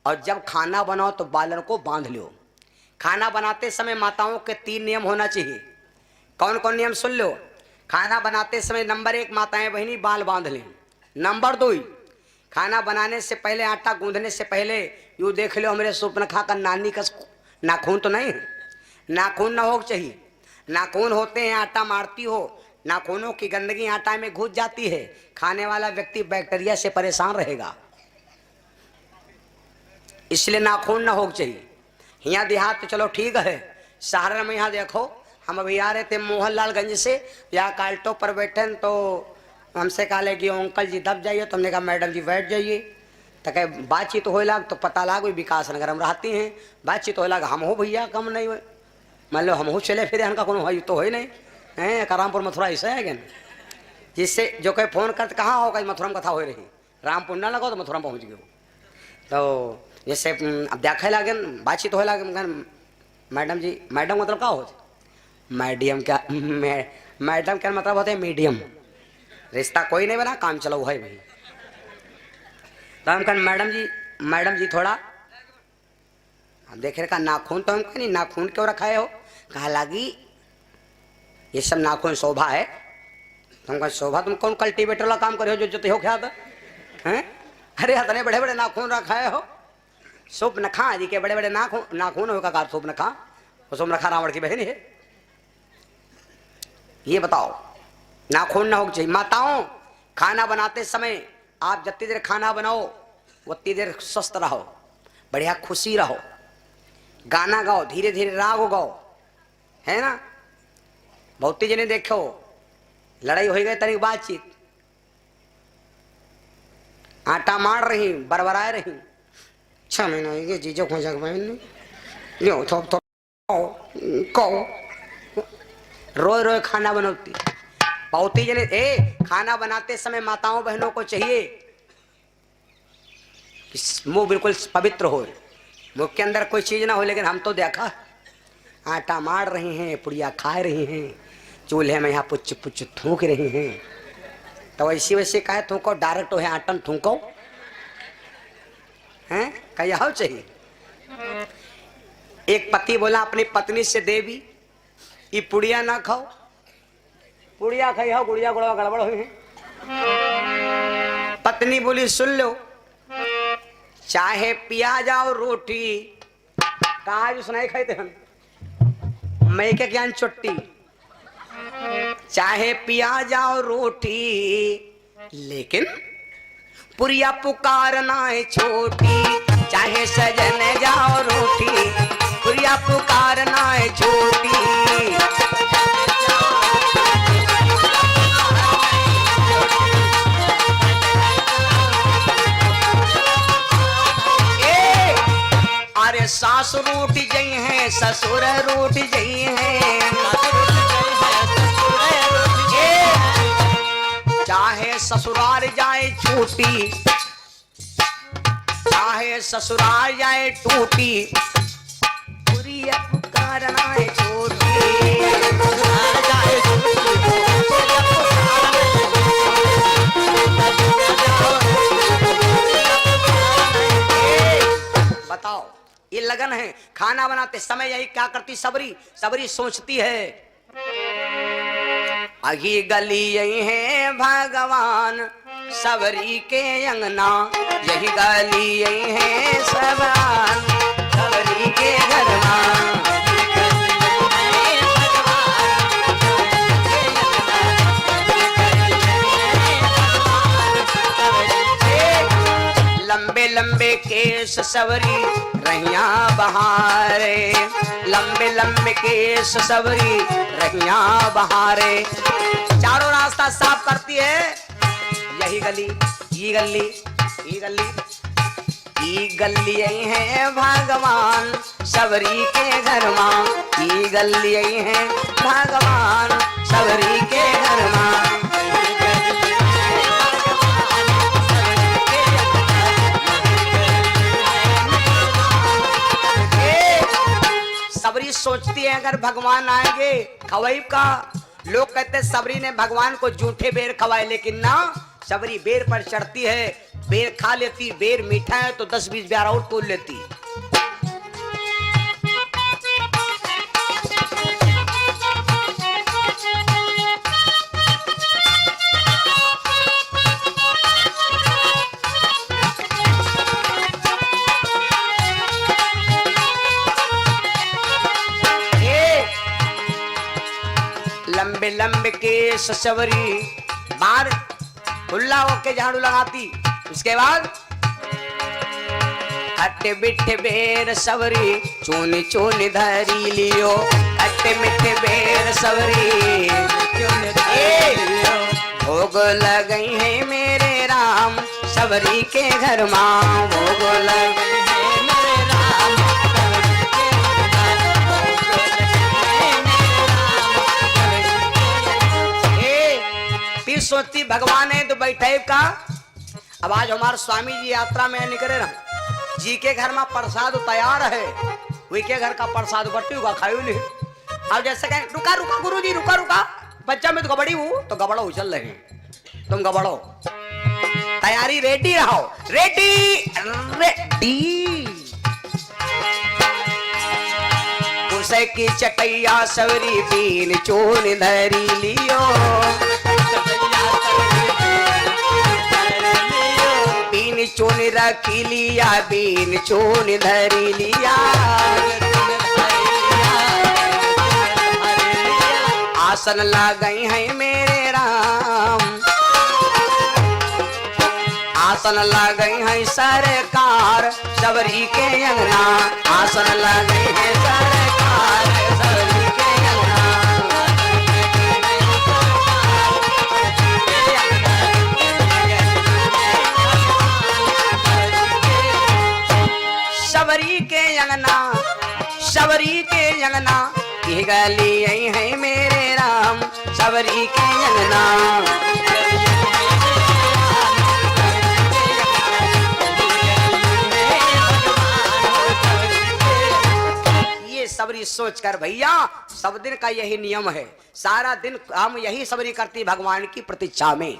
और जब खाना बनाओ तो बालन को बांध लो। खाना बनाते समय माताओं के 3 नियम होना चाहिए। कौन कौन नियम सुन लो। खाना बनाते समय नंबर 1 माताएं बहनी बाल बांध लें। नंबर 2 खाना बनाने से पहले आटा गूंदने से पहले यूँ देख लो हमारे सुपनखा का नानी का नाखून तो नहीं है, नाखून ना हो चाहिए। नाखून होते हैं आटा मारती हो, नाखूनों की गंदगी आटा में घुस जाती है, खाने वाला व्यक्ति बैक्टीरिया से परेशान रहेगा, इसलिए नाखून ना हो चाहिए। यहाँ देहात तो चलो ठीक है, शहर में यहाँ देखो हम अभी आ रहे थे मोहनलालगंज से, यहाँ काल्टो पर बैठे तो हमसे कहा कि अंकल जी दब जाइए, तो हमने कहा मैडम जी बैठ जाइए। तो कहे बातचीत तो हो लाग तो पता लाग विकास नगर हम रहती हैं, बातचीत हो लाग हम हो भैया कम नहीं हो, मान लो हम हो चले फिर इनका कोनो भाई तो हो ही नहीं है। रामपुर मथुरा ऐसा है क्या, जिससे जो कहे फोन कर कहाँ होगा मथुरा में कथा हो रही, रामपुर ना लगाओ तो मथुरा में पहुँच गए। तो जैसे अब देखे लागे बातचीत हो लागे, मैडम जी, मैडम मतलब क्या हो, मीडियम क्या मैडम क्या मतलब होते हैं मीडियम, रिश्ता कोई नहीं बना काम चलो है भाई। तो हम कहें मैडम जी थोड़ा हम देख रहे का नाखून, तो हम कहें नहीं नाखून क्यों रखाए हो, कहा लगी ये सब नाखून शोभा है। तो हम कहें शोभा तुम कौन कल्टीवेटर वाला काम करे हो जो जोते हो क्या हैं, अरे इतने बड़े बड़े नाखून रखाए हो, सुपनखा जी के बड़े बड़े नाखून होगा कार सुपनखा, सुपनखा रावण की बहन है। ये बताओ नाखून ना हो चाहिए। माताओं खाना बनाते समय आप जितनी देर खाना बनाओ उतनी देर स्वस्थ रहो, बढ़िया खुशी रहो, गाना गाओ, धीरे धीरे राग गाओ, है ना। बहुत जने देखो लड़ाई हो गई तनिक बातचीत, आटा मार रही बरबराए रही, 6 महीना हो गए जीजो खोजा रोए रोए खाना बनाती। बहुत ही जने खाना बनाते समय माताओं बहनों को चाहिए कि मुंह बिल्कुल पवित्र हो, मुंह के अंदर कोई चीज ना हो। लेकिन हम तो देखा आटा मार रही हैं, पुड़िया खा रही हैं, चूल्हे में यहाँ पुच्छ पुच्छ थूक रही हैं। तो ऐसी वैसे कहे थूको डायरेक्ट हो आटन थूको हैं कहा चाहिए। एक पति बोला अपनी पत्नी से, देवी ये पुड़िया ना खाओ, पुड़िया खाई हो गुड़िया गुड़वा गड़बड़ हुई है। पत्नी बोली सुन लो, चाहे पिया जाओ रोटी, कहा जो सुनाई खाई थे हम मैं क्या ज्ञान चुट्टी, चाहे पिया जाओ रोटी लेकिन पुरिया पुकारना है छोटी, चाहे सजन जाओ रोटी पुरिया पुकारना है छोटी। अरे सास रूठ गई है ससुर रूठ गई है, चाहे ससुराल जाए छूटी, चाहे ससुराल जाए टूटी, पुरिया पुकारना है छोटी। बताओ ये लगन है। खाना बनाते समय यही क्या करती सबरी, सबरी सोचती है अगी गली यही है भगवान सबरी के अंगना, यही गली यही है सबरान सबरी के घरमा। लंबे लंबे केस सबरी रहिया बहारे, लंबे लंबे केस सबरी रहिया बहारे। चारों रास्ता साफ करती है, यही गली ये गली ये गली ये गली यही है भगवान सबरी के घर मां, ये गली यही है भगवान सबरी के घर मां। सबरी सोचती है अगर भगवान आएंगे खवाई का, लोग कहते हैं सबरी ने भगवान को जूठे बेर खवाए, लेकिन ना सबरी बेर पर चढ़ती है बेर खा लेती, बेर मीठा है तो 10-20 ब्यार और तोड़ लेती। लंबे लंबे केस सवरी, बार खुला होके झाड़ू लगाती। उसके बाद खट्टे मिठे बेर सवरी, चूनी चूनी धरी लियो। खट्टे मिठे बेर सवरी, भोग लगई है मेरे राम सवरी के घर माँ। भोग लगई है मेरे राम सोचती भगवान है तो बैठे का। अब आज हमारे स्वामी जी यात्रा में निकले रहे जी के घर में प्रसाद तैयार है, वही के घर का प्रसाद बट्टी हुआ खायू नहीं। अब जैसे कहें रुका रुका गुरु जी रुका रुका, बच्चा में तो गबड़ी हूँ तो गबड़ो उछल रहे, तुम गबड़ो, तैयारी रेडी रहो, रेडी रेडी। उसे की चटैया सवरी बीन चून धरी लियो। बीन चून रखी लिया, बीन चून धरी लिया। आसन लगई है मेरे राम, आसन लगई है सरकार सबरी के अंगना। आसन लगई है सरकार सबरी के अंगना। सबरी के अंगना, सबरी के अंगना, ये गली है मेरे राम सबरी के अंगना। ये सबरी सोच कर भैया, सब दिन का यही नियम है, सारा दिन हम यही सबरी करती भगवान की प्रतीक्षा में,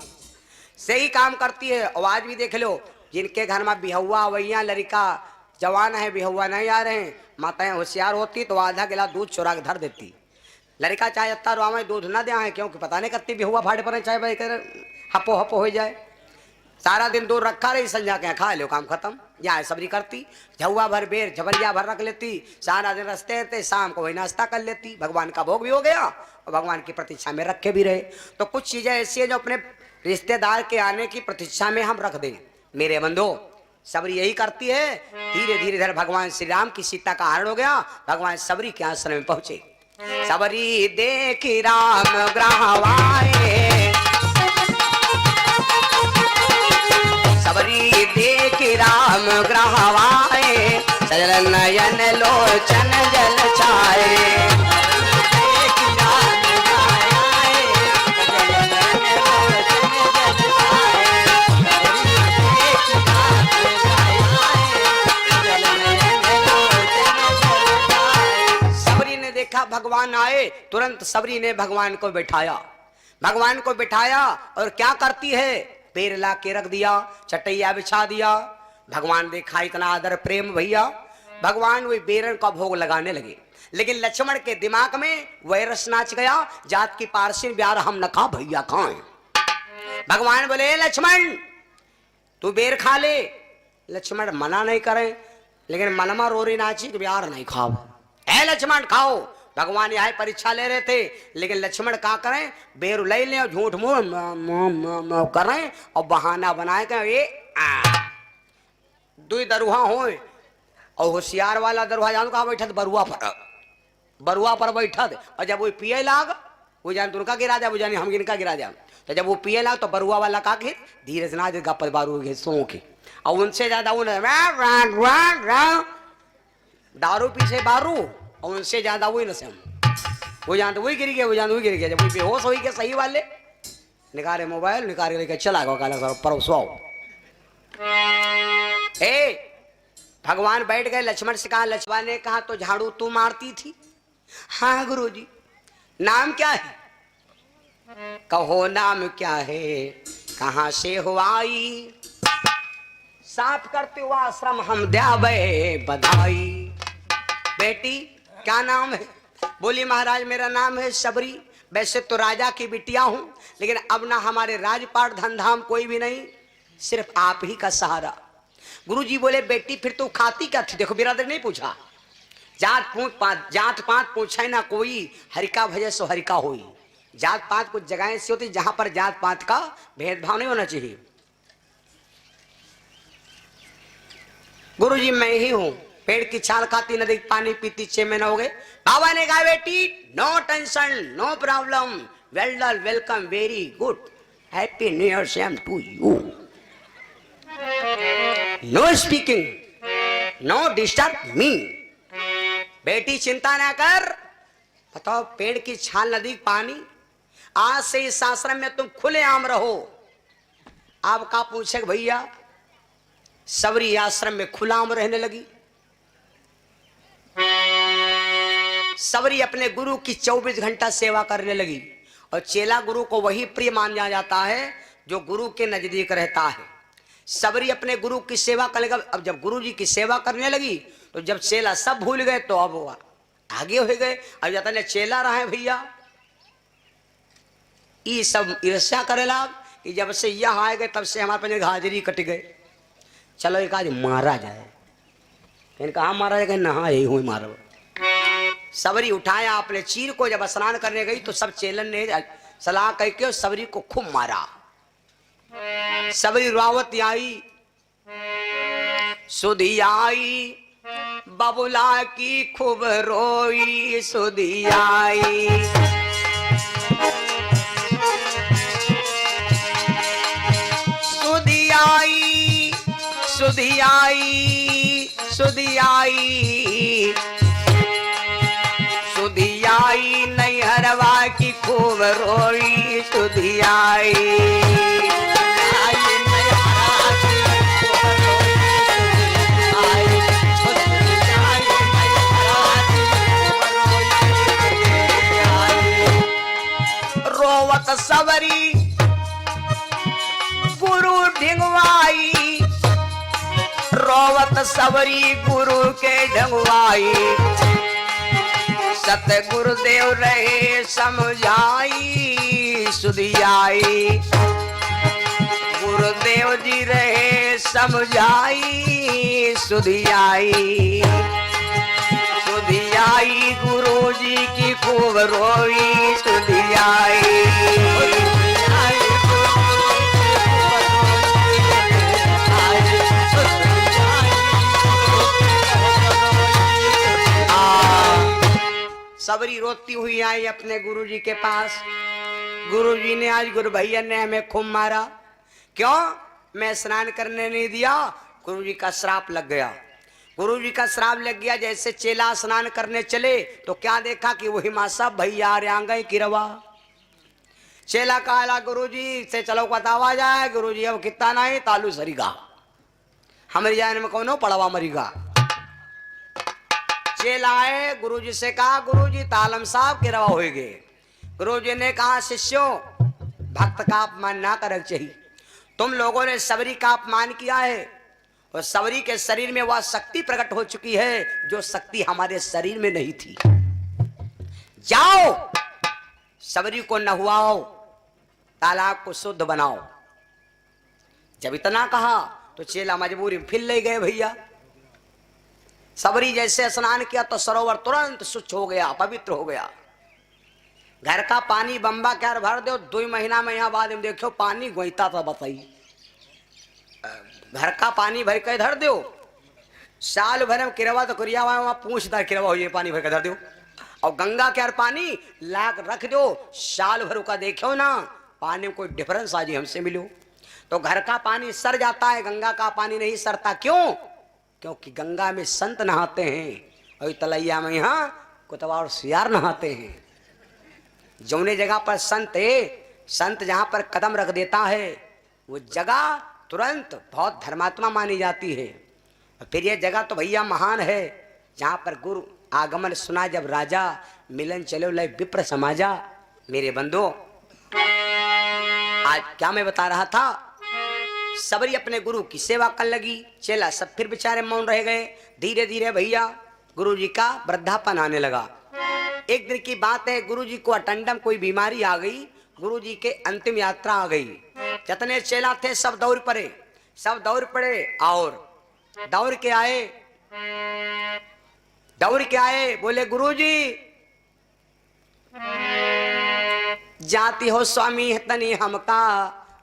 सही काम करती है। और आज भी देख लो जिनके घर में बिहुआ वैया लड़का जवान है, बिहुआ नहीं आ रहे हैं, माताएं होशियार होती तो आधा गिलास दूध चुरा के धर देती। लड़का चाहे अत्ता रुआ दूध ना दिया है, क्योंकि पता नहीं करती बिहुआ फाड़े पर चाहे भाई कर हपो हपो हो जाए। सारा दिन दूध रखा रही, संजा के खा लो काम खत्म। यहाँ सबरी करती, झुआ भर बेर झबरिया भर रख लेती, सारा दिन रस्ते रहते, शाम को वही नाश्ता कर लेती। भगवान का भोग भी हो गया और भगवान की प्रतीक्षा में रखे भी रहे। तो कुछ चीजें ऐसी है जो अपने रिश्तेदार के आने की प्रतीक्षा में हम रख दें। मेरे बंधु सबरी यही करती है। धीरे धीरे धीरे भगवान श्री राम की सीता का हरण हो गया, भगवान सबरी के आश्रम में पहुंचे। सबरी देखी राम ग्रहवाए, सबरी देखी राम ग्रहवाए, सजल नयन लोचन जल छाए। भगवान आए, तुरंत सबरी ने भगवान को बैठाया, भगवान को बैठाया और क्या करती है, पेड़ ला के रख दिया, चटैया बिछा दिया। भगवान देखा इतना आदर प्रेम भैया, भगवान वही बेरन का भोग लगाने लगे। लेकिन लक्ष्मण के दिमाग में वैरस नाच गया, जात की पारसी ब्यार हम न खा भैया खाएं। भगवान बोले लक्ष्मण तू बेर खा ले। लक्ष्मण मना नहीं करे, लेकिन मनमा रोरी नाची कि ब्यार नहीं खाओ। है लक्ष्मण खाओ। भगवान यहाँ परीक्षा ले रहे थे, लेकिन लक्ष्मण क्या करें, बेर ले लें और झूठ मुंह करें और बहाना बनाए के ये दुई दरुहा हो। और होशियार वाला दरुहा जान कहाँ बैठा, बरुआ पर बैठा। और जब वो पिए लाग, वो जान तुनका गिरा जा, वो जाने हम गिनका गिरा जा। तो जब वो पिए लाग तो बरुआ वाला का घिर धीरे से ना गप्पा बारू सो के, और उनसे ज्यादा दारू पीछे बारू, और उनसे ज्यादा वही नशे वो जानते वही गिर गया, वो जानते वही गिर गया। जब वही बेहोश हो गया सही वाले निकाले मोबाइल निकाल के लेके चला गया काला परसों। भगवान बैठ गए, लक्ष्मण से कहा, लक्ष्मण ने कहा तो झाड़ू तू मारती थी। हाँ गुरुजी। नाम क्या है? कहो नाम क्या है, कहां से हो आई? साफ करते हुआ आश्रम हम द्यावे बधाई। बेटी क्या नाम है? बोली महाराज मेरा नाम है सबरी। वैसे तो राजा की बिटिया हूं, लेकिन अब ना हमारे राजपाट धनधाम कोई भी नहीं, सिर्फ आप ही का सहारा। गुरुजी बोले बेटी फिर तू खाती क्या थी? देखो बिरादर नहीं पूछा, जात पात पूछे ना कोई, हरिका भजे सो हरिका होई। जात पात कुछ जगह ऐसी होती जहां पर जात पात का भेदभाव नहीं होना चाहिए। गुरुजी मैं ही हूं, पेड़ की छाल खाती, नदी पानी पीती, 6 महीने हो गए। बाबा ने कहा बेटी no tension no problem, well done welcome very good, happy new year same to you, no speaking no disturb me. बेटी चिंता ना कर, बताओ पेड़ की छाल नदी पानी, आज से इस आश्रम में तुम खुले आम रहो। आपका पूछे भैया सबरी आश्रम में खुला आम रहने लगी। सबरी अपने गुरु की 24 घंटा सेवा करने लगी, और चेला गुरु को वही प्रिय माना जाता है जो गुरु के नजदीक रहता है। सबरी अपने गुरु की सेवा करने लगा। अब जब गुरु जी की सेवा करने लगी तो जब चेला सब भूल गए तो अब वो आगे हो गए। अब जाता ने चेला रहा है भैया, ये सब ईर्ष्या करेला कि जब से यह आए गए तब से हमारे पे हाजिरी कट गए, चलो एक आज मारा जाए। कहा मारा जाए, नहा यही हुई मारो। सबरी उठाया अपने चीर को, जब स्नान करने गई तो सब चेलन ने सलाह करके सबरी को खूब मारा। सबरी रुआवत आई, सुधी आई, बबुला की खूब रोई, सुधी आई। सुधी आई, सुधी आई, सुधी आई, सुधी आई, नैहरवा की खूब रोई, सुधी आई। रोवत सबरी गुरु ढिंगवाई, रोवत सबरी गुरु के ढंगवाई, सतगुरुदेव रहे समझाई, सुधी आई। गुरुदेव जी रहे समझाई, सुधी आई। सुधी आई गुरु जी की खूब रोई, सुधी आई। सबरी रोती हुई आई अपने गुरुजी के पास। गुरुजी ने आज गुरु भैया ने हमें खूब मारा, क्यों? मैं स्नान करने नहीं दिया, गुरुजी का श्राप लग गया। गुरुजी का श्राप लग गया। जैसे चेला स्नान करने चले तो क्या देखा कि वही माँ सब भैया गए की रवा। चेला कहला गुरुजी से चलो बतावा जाए। गुरुजी अब कितना नहीं तालू सरीगा, हमारी जान में कौनो पड़वा मरीगा। चेला आए गुरुजी से कहा गुरुजी तालम साहब के रवा हो गए। गुरुजी ने कहा शिष्यों भक्त का अपमान ना करना चाहिए, तुम लोगों ने सबरी का अपमान किया है और सबरी के शरीर में वह शक्ति प्रकट हो चुकी है जो शक्ति हमारे शरीर में नहीं थी। जाओ सबरी को नहवाओ, तालाब को शुद्ध बनाओ। जब इतना कहा तो चेला मजबूरी फिर ले गए भैया। सबरी जैसे स्नान किया तो सरोवर तुरंत स्वच्छ हो गया, पवित्र हो गया। घर का पानी बम्बा क्या भर दो, 2 महीना में यहाँ बाद में देखो पानी गोईता था। बताइए घर का पानी भर के धर दो, साल भर में किरवा तो करिया वहां पूछदार किरवा हो, ये पानी भर के धर दो। और गंगा के पानी लाख रख दो, साल भर का देखो ना पानी में कोई डिफरेंस आज हमसे मिलो। तो घर का पानी सर जाता है, गंगा का पानी नहीं सरता। क्यों? क्योंकि गंगा में संत नहाते हैं और तलैया में यहाँ कुतवा और सियार नहाते हैं। जौने जगह पर संत जहां पर कदम रख देता है वो जगह तुरंत बहुत धर्मात्मा मानी जाती है। और फिर ये जगह तो भैया महान है जहां पर गुरु आगमन सुना जब राजा, मिलन चलो लय विप्र समाजा। मेरे बंधु आज क्या मैं बता रहा था सबरी अपने गुरु की सेवा कर लगी। चेला सब फिर बेचारे मौन रह गए। धीरे धीरे भैया गुरु जी का वृद्धापन आने लगा। एक दिन की बात है, गुरु जी को अटंडम कोई बीमारी आ गई। गुरु जी के अंतिम यात्रा आ गई। जितने चेला थे सब दौड़ पड़े, सब दौड़ पड़े और दौड़ के आए बोले गुरु जी जाती हो स्वामी तनी हमका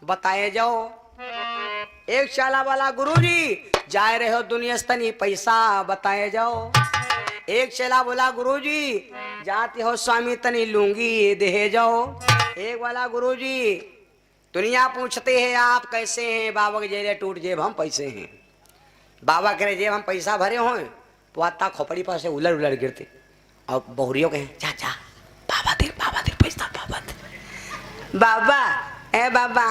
बताए जाओ। एक शाला वाला गुरु जी जाए रहे हो दुनिया तनी पैसा बताए जाओ। एक चेला बोला गुरु जी जाती हो स्वामी तनी लूंगी दे जाओ। एक वाला गुरु जी दुनिया पूछते हैं आप कैसे हैं, बाबा के जेरे टूट जेब हम पैसे हैं। बाबा कह रहे जेब हम पैसा भरे हो तो आता खोपड़ी पास से उलट उलट गिरते और बहुरियों कहे चाचा बाबा दे पैसा बाबा ए बाबा